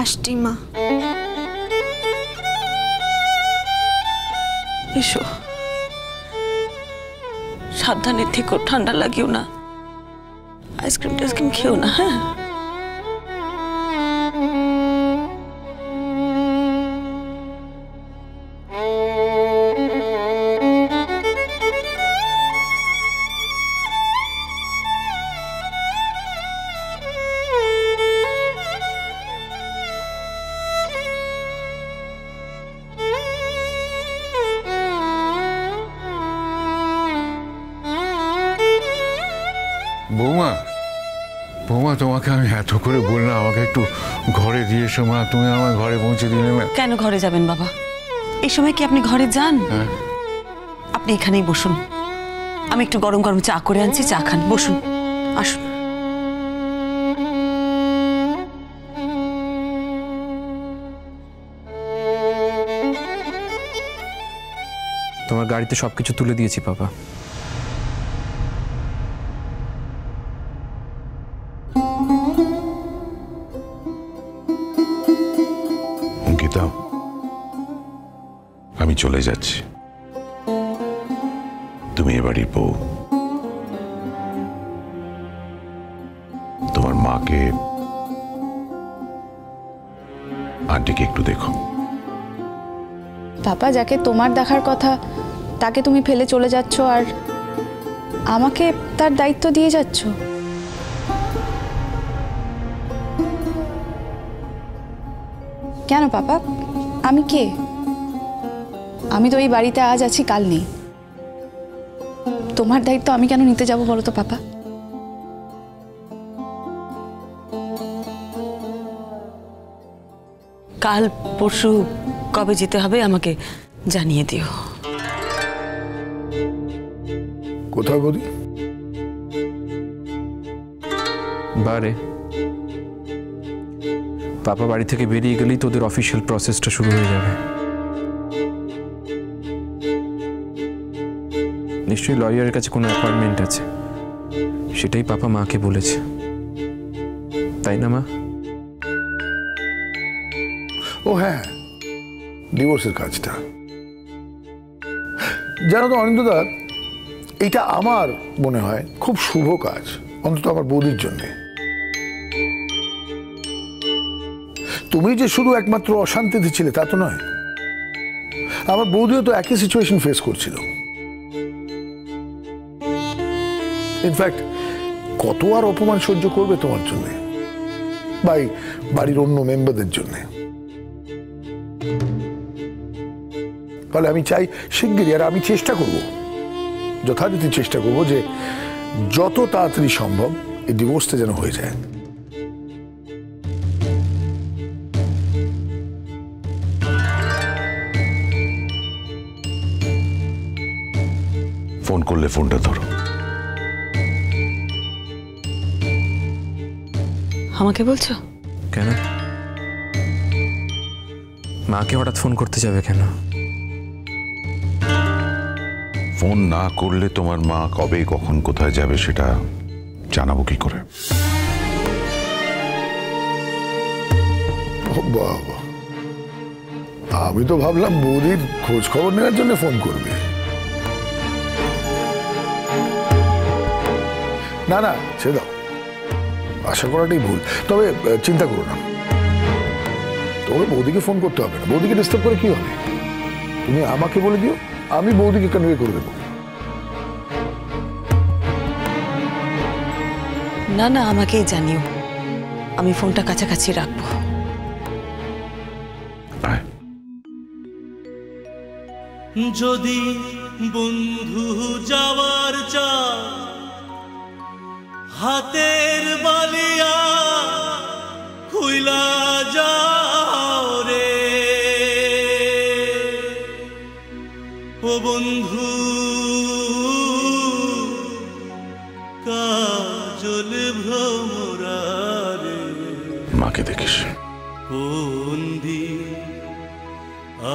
আসছি মা। এসো, সাবধানে থেকো, ঠান্ডা লাগিও না। আইসক্রিম টাইসক্রিম খেও না, হ্যাঁ? বৌমা, বৌমা, তোমাকে আমি এত করে বললাম আমাকে একটু ঘরে দিয়ে এসো মা, তুমি আমার ঘরে পৌঁছে দিলে না। কেন ঘরে যাবেন বাবা? এই সময় কি আপনি ঘরে যান? আপনি এখানেই বসুন, আমি একটু গরম গরম চা করে আনছি, চা খান। বসুন, আসুন। তোমার গাড়িতে সবকিছু তুলে দিয়েছি বাবা। অঙ্কিতা, আমি চলে যাচ্ছি। তুমি এ বাড়ির বউ। তোমার মাকে, আন্টিকে একটু দেখো। পাপা, যাকে তোমার দেখার কথা তাকে তুমি ফেলে চলে যাচ্ছ আর আমাকে তার দায়িত্ব দিয়ে যাচ্ছ। কেন পাপা? আমি কে? আমি তো এই বাড়িতে আজ আছি, কাল নেই। তোমার দায়িত্ব আমি কেন নিতে যাব বলো তো পাপা? কাল পরশু কবে যেতে হবে আমাকে জানিয়ে দিও। কোথায় বৌদি? বারে পাপা বাড়ি থেকে বেরিয়ে গেলেই তোদের অফিসিয়াল প্রসেসটা শুরু হয়ে যাবে। নিশ্চয়ই লয়ারের কাছে কোনো অ্যাপয়েন্টমেন্ট আছে, সেটাই পাপা মাকে বলেছে, তাই না মা? ও হ্যাঁ, ডিভোর্সের কাজটা। জানো তো অনিন্দদা, এটা আমার মনে হয় খুব শুভ কাজ, অন্তত আমার বৌদির জন্যে। তুমি যে শুধু একমাত্র অশান্তিতে ছিলে তা তো নয়, আমার বৌদিও তো একই সিচুয়েশন ফেস করছিল। ইনফ্যাক্ট কত আর অপমান সহ্য করবে তোমার জন্য, বাড়ির অন্য মেম্বারদের জন্য। ফলে আমি চাই শিগগিরই, আর আমি চেষ্টা করব, যথারীতি চেষ্টা করব যে যত তাড়াতাড়ি সম্ভব এই ডিভোর্সটা যেন হয়ে যায়। ফোন করলে ফোনটা ধরো। আমাকে বলছো কেন? মাকে হঠাৎ ফোন করতে যাবে কেন? ফোন না করলে তোমার মা কবে কখন কোথায় যাবে সেটা জানাবো কি করে? বাবা, আমি তো ভাবলাম বৌদির খোঁজ খবর নেওয়ার জন্য ফোন করবে। না না, ছেড়ে দাও, আশা করাটাই ভুল। তবে চিন্তা করো না, তোমাকে বৌদিকে ফোন করতে হবে না। বৌদিকে ডিস্টার্ব করে কি হবে? তুমি আমাকে বলে দিও, আমি বৌদিকে কনভে করে দেবো। না না, আমাকেই জানিও, আমি ফোনটা কাছাকাছি রাখবো। যদি বন্ধু যাওয়ার চা হাতের বালিয়া খুইলা যাও রে ও বন্ধু, কাজল ভ্রমরা রে। মাকে দেখিস। কোন দিন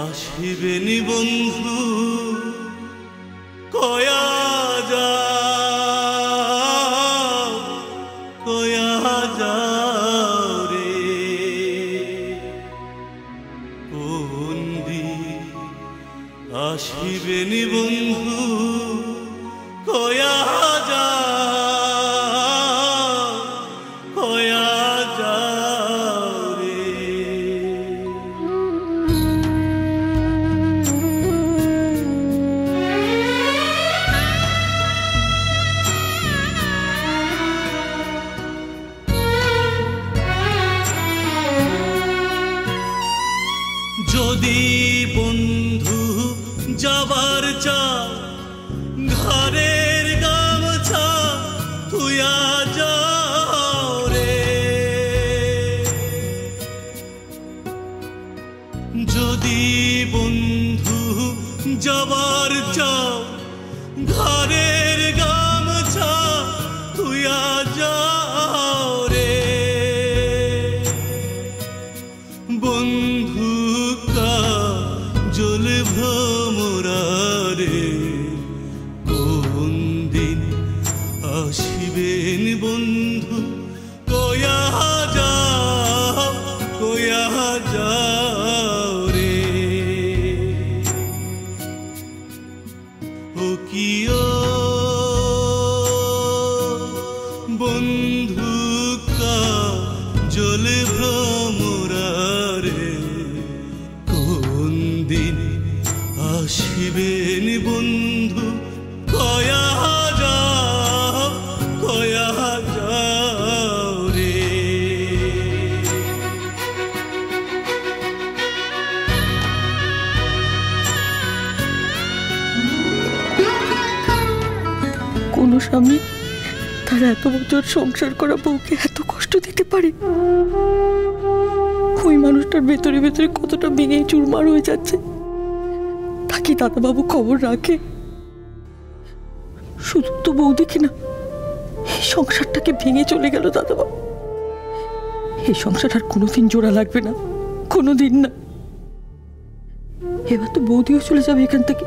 আসিবেনি বন্ধু কয়া যাও রে। আসিবেন বন্ধু কয়া যাও রে ও কিও বন্ধু কাজল ভ্রমরা রে কোন দিন আসিবেন বন্ধু কয়া যাও রে কোনো স্বামী তার এত বছর সংসার করা বউকে এত কষ্ট দিতে পারে? ওই মানুষটার ভেতরে ভেতরে কতটা ভেঙে চুরমার হয়ে যাচ্ছে তা কি দাদাবাবু খবর রাখে? শুধু তো বউ দেখি না, এই সংসারটাকে ভেঙে চলে গেল দাদাবাবু। এই সংসার আর কোনোদিন জোড়া লাগবে না, কোনোদিন না। এবার তো বৌদিও চলে যাবে এখান থেকে,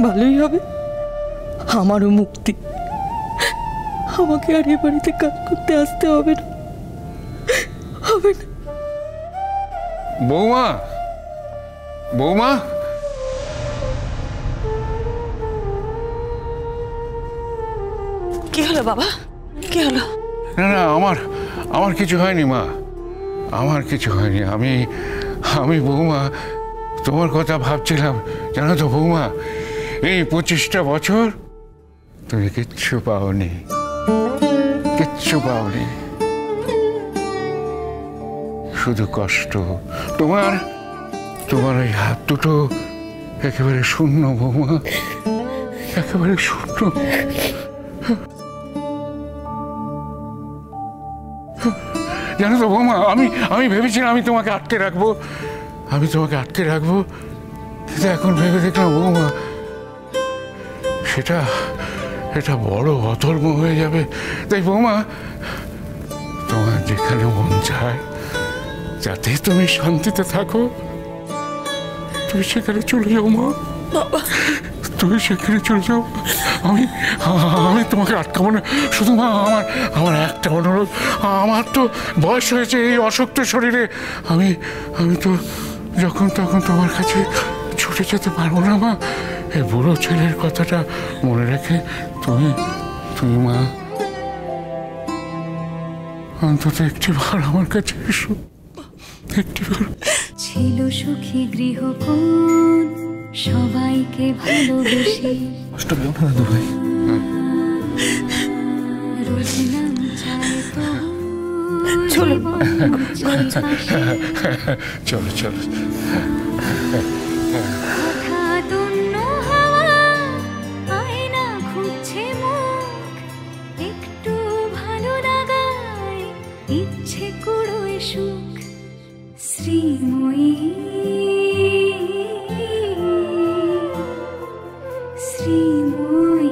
ভালোই হবে, আমারও মুক্তি। আমাকে আর এ বাড়িতে কাজ করতে আসতে হবে না, হবে না। বৌমা, বৌমা, কি হলো বাবা, কি হলো? না না, আমার কিছু হয়নি মা, আমার কিছু হয়নি। আমি বৌমা তোমার কথা ভাবছিলাম, জানো তো বৌমা, এই 25টা বছর তুমি কিচ্ছু পাওনি, কিচ্ছু পাওনি, শুধু কষ্ট। তোমার ওই হাত দুটো একেবারে শূন্য বৌমা, একেবারে শূন্য। জানো তো বৌমা, আমি ভেবেছিলাম আমি তোমাকে আটকে রাখবো, কিন্তু এখন ভেবে দেখলাম বৌমা এটা বড় অধর্ম হয়ে যাবে। তাই বৌমা, তোমার যেখানে মন চায়, যাতে তুমি শান্তিতে থাকো, তুমি সেখানে চলে যাও মা, তুমি সেখানে চলে যাও। আমি তোমাকে আটকাবো না। শুধু মা, আমার একটা অনুরোধ, আমার তো বয়স হয়েছে এই অশক্ত শরীরে, আমি তো যখন তখন তোমার কাছে ছুটে যেতে পারবো না মা। এই বুড়ো ছেলের কথাটা মনে রেখে তুমি মা অন্তত একটিবার আমার কাছে এসো, একটিবার। ছিল সুখী গৃহকোণ, সবাইকে ভালোবেসে দাদু ভাই, রোজ নাম চায় তো চলো চলো চলো। হঠাৎ অন্য হাওয়া আয়না খুঁজছে মুখ, একটু ভালো লাগায় ইচ্ছে কুড়োয় সুখ। শ্রীময়ী, শ্রীময়ী।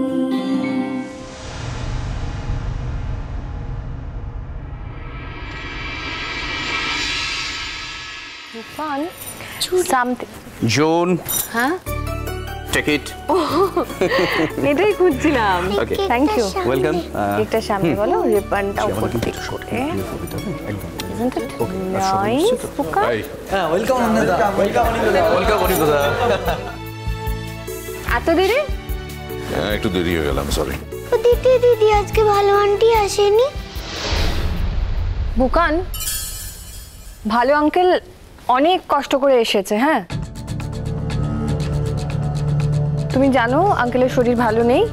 জোন, হ্যাঁ, টিকিট। এটাই খুঁজছিলাম। Thank you, welcome. একটা সামনে বলো, রিবনটা উপর দিক করে। নাইস বুকা। ওয়েলকাম অনিন্দা। এত দেরি? একটু দেরি হয়ে গেলাম, সরি। দিদি আজকে ভালো আন্টি আসেনি। বুকান, ভালো আঙ্কেল অনেক কষ্ট করে এসেছে। হ্যাঁ, তুমি জানো আঙ্কেলের শরীর ভালো নেই,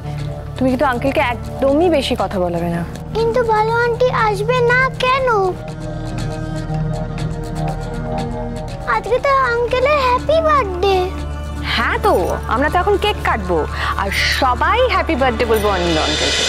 তুমি কিন্তু আঙ্কেলকে একদমই বেশি কথা বলাবে না। কিন্তু ভালো আন্টি আসবে না কেন? আজকে তো আঙ্কেলের হ্যাপি বার্থডে। হ্যাঁ, তো আমরা তো এখন কেক কাটবো আর সবাই হ্যাপি বার্থডে বলবো অনিন্দ আঙ্কেলকে।